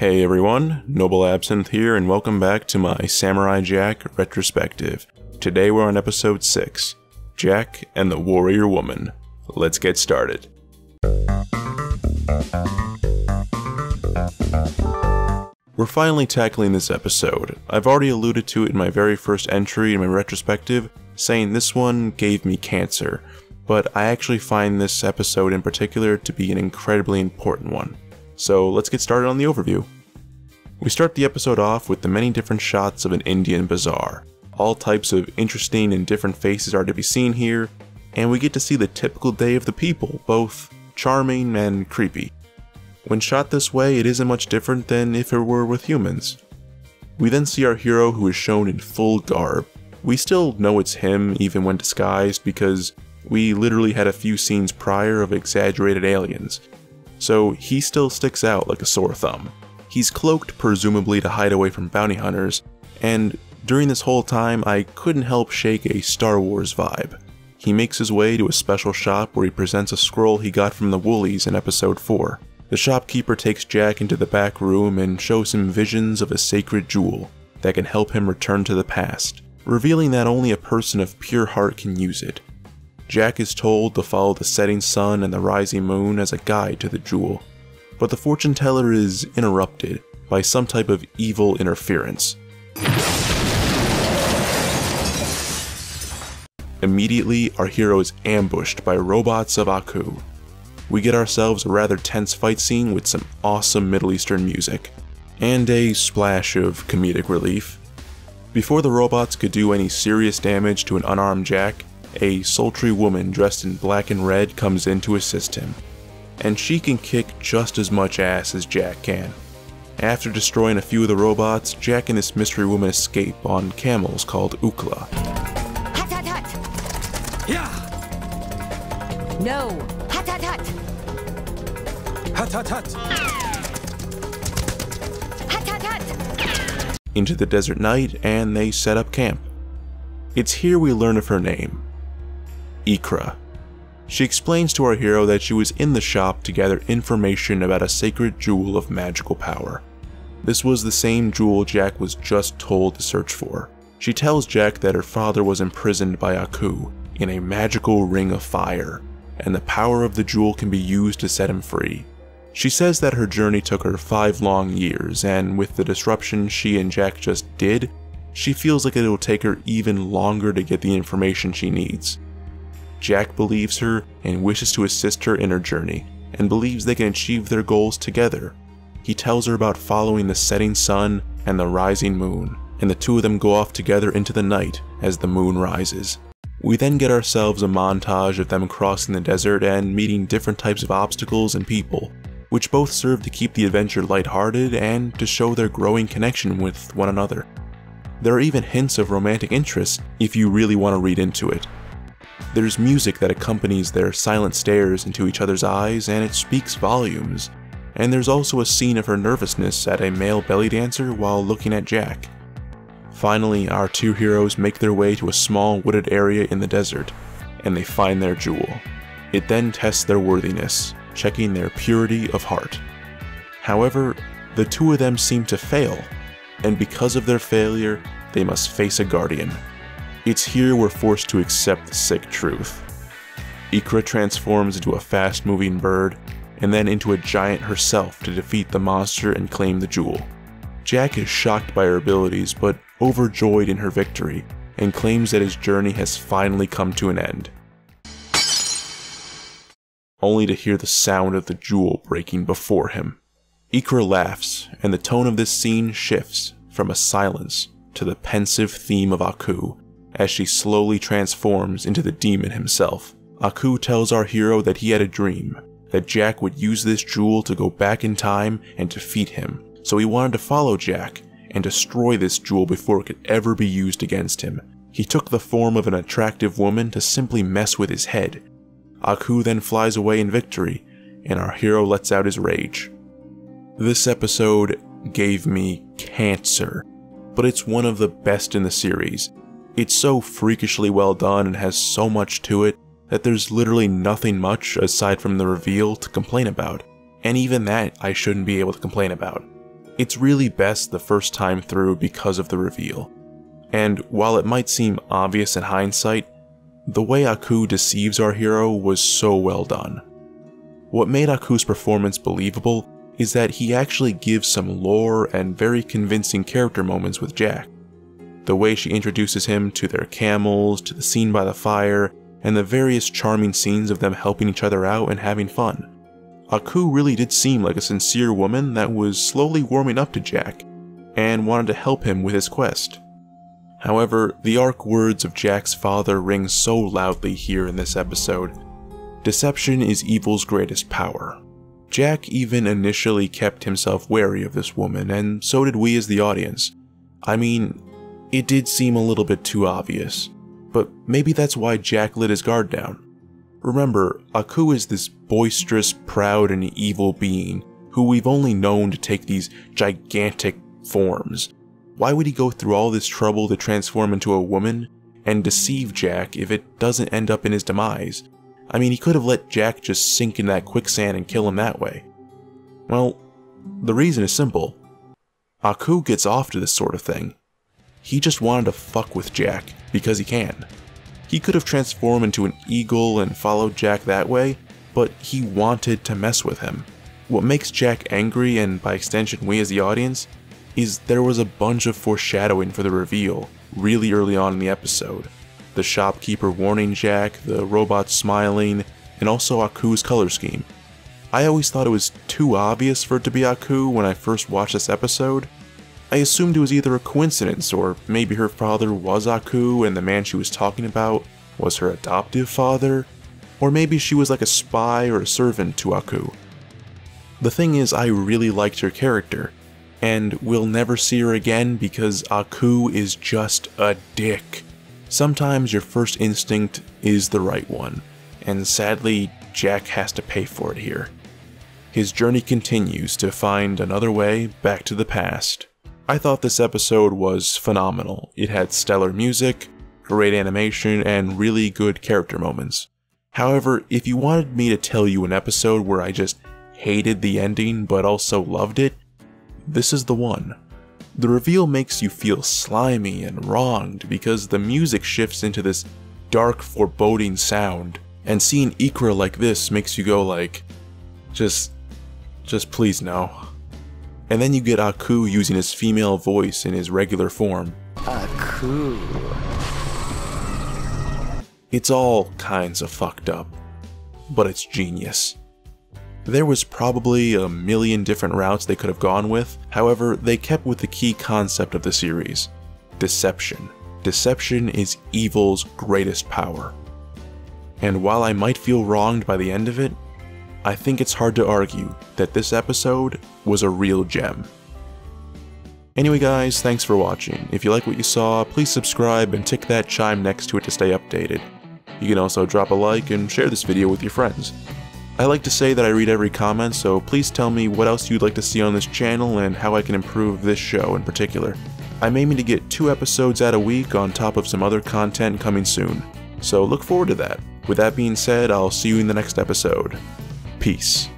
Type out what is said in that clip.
Hey everyone, Noble Absinthe here, and welcome back to my Samurai Jack retrospective. Today we're on episode 6, Jack and the Warrior Woman. Let's get started. We're finally tackling this episode. I've already alluded to it in my very first entry in my retrospective, saying this one gave me cancer, but I actually find this episode in particular to be an incredibly important one. So let's get started on the overview. We start the episode off with the many different shots of an Indian bazaar. All types of interesting and different faces are to be seen here, and we get to see the typical day of the people, both charming and creepy. When shot this way, it isn't much different than if it were with humans. We then see our hero, who is shown in full garb. We still know it's him even when disguised because we literally had a few scenes prior of exaggerated aliens. So he still sticks out like a sore thumb. He's cloaked presumably to hide away from bounty hunters, and during this whole time I couldn't help shake a Star Wars vibe. He makes his way to a special shop where he presents a scroll he got from the Woolies in episode 4. The shopkeeper takes Jack into the back room and shows him visions of a sacred jewel that can help him return to the past, revealing that only a person of pure heart can use it. Jack is told to follow the setting sun and the rising moon as a guide to the jewel, but the fortune teller is interrupted by some type of evil interference. Immediately, our hero is ambushed by robots of Aku. We get ourselves a rather tense fight scene with some awesome Middle Eastern music, and a splash of comedic relief. Before the robots could do any serious damage to an unarmed Jack, a sultry woman dressed in black and red comes in to assist him, and she can kick just as much ass as Jack can. After destroying a few of the robots, Jack and this mystery woman escape on camels called Ukla. Hut hut hut! Yeah! No! Hut hut hut! Hut hut hut! Hut hut hut! Into the desert night, and they set up camp. It's here we learn of her name, Ikra. She explains to our hero that she was in the shop to gather information about a sacred jewel of magical power. This was the same jewel Jack was just told to search for. She tells Jack that her father was imprisoned by Aku in a magical ring of fire, and the power of the jewel can be used to set him free. She says that her journey took her 5 long years, and with the disruption she and Jack just did, she feels like it will take her even longer to get the information she needs. Jack believes her and wishes to assist her in her journey, and believes they can achieve their goals together. He tells her about following the setting sun and the rising moon, and the two of them go off together into the night as the moon rises. We then get ourselves a montage of them crossing the desert and meeting different types of obstacles and people, which both serve to keep the adventure lighthearted and to show their growing connection with one another. There are even hints of romantic interest if you really want to read into it. There's music that accompanies their silent stares into each other's eyes, and it speaks volumes. And there's also a scene of her nervousness at a male belly dancer while looking at Jack. Finally, our two heroes make their way to a small wooded area in the desert, and they find their jewel. It then tests their worthiness, checking their purity of heart. However, the two of them seem to fail, and because of their failure, they must face a guardian. It's here we're forced to accept the sick truth. Ikra transforms into a fast-moving bird, and then into a giant herself to defeat the monster and claim the jewel. Jack is shocked by her abilities, but overjoyed in her victory, and claims that his journey has finally come to an end. Only to hear the sound of the jewel breaking before him. Ikra laughs, and the tone of this scene shifts from a silence to the pensive theme of Aku, as she slowly transforms into the demon himself. Aku tells our hero that he had a dream, that Jack would use this jewel to go back in time and defeat him, so he wanted to follow Jack and destroy this jewel before it could ever be used against him. He took the form of an attractive woman to simply mess with his head. Aku then flies away in victory, and our hero lets out his rage. This episode gave me cancer, but it's one of the best in the series. It's so freakishly well done and has so much to it that there's literally nothing much aside from the reveal to complain about, and even that I shouldn't be able to complain about. It's really best the first time through because of the reveal. And while it might seem obvious in hindsight, the way Aku deceives our hero was so well done. What made Aku's performance believable is that he actually gives some lore and very convincing character moments with Jack. The way she introduces him to their camels, to the scene by the fire, and the various charming scenes of them helping each other out and having fun. Aku really did seem like a sincere woman that was slowly warming up to Jack, and wanted to help him with his quest. However, the arc words of Jack's father ring so loudly here in this episode. Deception is evil's greatest power. Jack even initially kept himself wary of this woman, and so did we as the audience. I mean, it did seem a little bit too obvious, but maybe that's why Jack let his guard down. Remember, Aku is this boisterous, proud, and evil being who we've only known to take these gigantic forms. Why would he go through all this trouble to transform into a woman and deceive Jack if it doesn't end up in his demise? I mean, he could have let Jack just sink in that quicksand and kill him that way. Well, the reason is simple. Aku gets off to this sort of thing. He just wanted to fuck with Jack because he can. He could have transformed into an eagle and followed Jack that way, but he wanted to mess with him. What makes Jack angry, and by extension we as the audience, is there was a bunch of foreshadowing for the reveal really early on in the episode. The shopkeeper warning Jack, the robot smiling, and also Aku's color scheme. I always thought it was too obvious for it to be Aku when I first watched this episode. I assumed it was either a coincidence, or maybe her father was Aku and the man she was talking about was her adoptive father, or maybe she was like a spy or a servant to Aku. The thing is, I really liked her character, and we'll never see her again because Aku is just a dick. Sometimes your first instinct is the right one, and sadly, Jack has to pay for it here. His journey continues to find another way back to the past. I thought this episode was phenomenal. It had stellar music, great animation, and really good character moments. However, if you wanted me to tell you an episode where I just hated the ending but also loved it, this is the one. The reveal makes you feel slimy and wronged because the music shifts into this dark, foreboding sound, and seeing Ikra like this makes you go like, just please no. And then you get Aku using his female voice in his regular form. Aku. It's all kinds of fucked up, but it's genius. There was probably a million different routes they could have gone with, however, they kept with the key concept of the series: deception. Deception is evil's greatest power. And while I might feel wronged by the end of it, I think it's hard to argue that this episode was a real gem. Anyway guys, thanks for watching. If you like what you saw, please subscribe and tick that chime next to it to stay updated. You can also drop a like and share this video with your friends. I like to say that I read every comment, so please tell me what else you'd like to see on this channel and how I can improve this show in particular. I'm aiming to get 2 episodes out a week on top of some other content coming soon, so look forward to that. With that being said, I'll see you in the next episode. Peace.